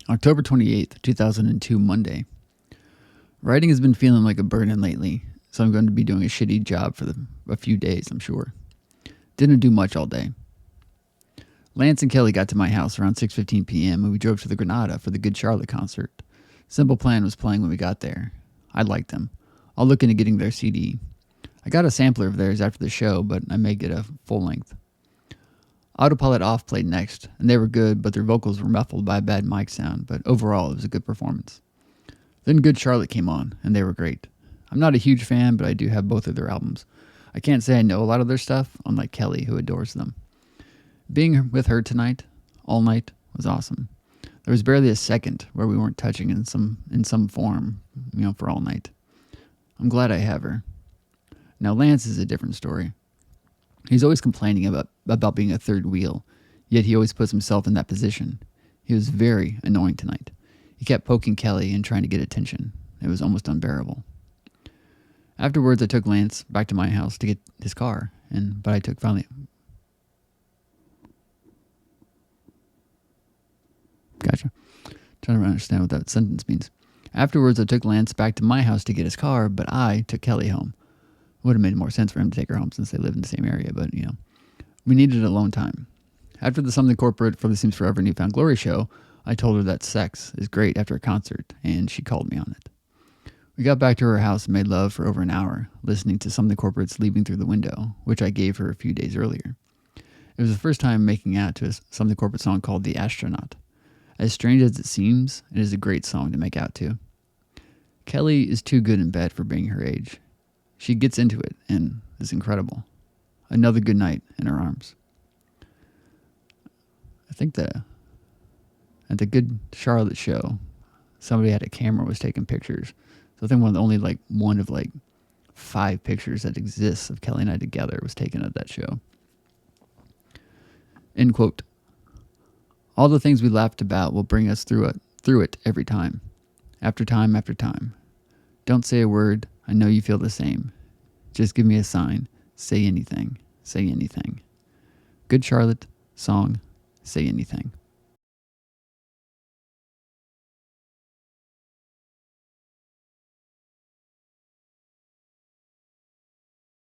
October 28th, 2002, Monday. Writing has been feeling like a burden lately, so I'm going to be doing a shitty job for a few days, I'm sure. Didn't do much all day. Lance and Kelly got to my house around 6:15 p.m. and we drove to the Granada for the Good Charlotte concert. Simple Plan was playing when we got there. I liked them. I'll look into getting their CD. I got a sampler of theirs after the show, but I may get a full length. Autopilot Off played next, and they were good, but their vocals were muffled by a bad mic sound, but overall it was a good performance. Then Good Charlotte came on, and they were great. I'm not a huge fan, but I do have both of their albums. I can't say I know a lot of their stuff, unlike Kelly, who adores them. Being with her tonight, all night, was awesome. There was barely a second where we weren't touching in some form, for all night. I'm glad I have her. Now Lance is a different story. He's always complaining about being a third wheel, yet he always puts himself in that position. He was very annoying tonight. He kept poking Kelly and trying to get attention. It was almost unbearable. Afterwards, I took Lance back to my house to get his car, but I took finally... Gotcha. Trying to understand what that sentence means. Afterwards, I took Lance back to my house to get his car, but I took Kelly home. Would have made more sense for him to take her home since they live in the same area, but, we needed alone time. After the Something Corporate for the Seems Forever Newfound Glory show, I told her that sex is great after a concert, and she called me on it. We got back to her house and made love for over an hour, listening to Something Corporate's Leaving Through the Window, which I gave her a few days earlier. It was the first time making out to a Something Corporate song called The Astronaut. As strange as it seems, it is a great song to make out to. Kelly is too good in bed for being her age. She gets into it and is incredible. Another good night in her arms. I think at the Good Charlotte show, somebody had a camera was taking pictures. So I think one of 5 pictures that exists of Kelly and I together was taken at that show. End quote. All the things we laughed about will bring us through it every time. After time after time. Don't say a word. I know you feel the same. Just give me a sign. Say anything. Say anything. Good Charlotte, song, Say Anything.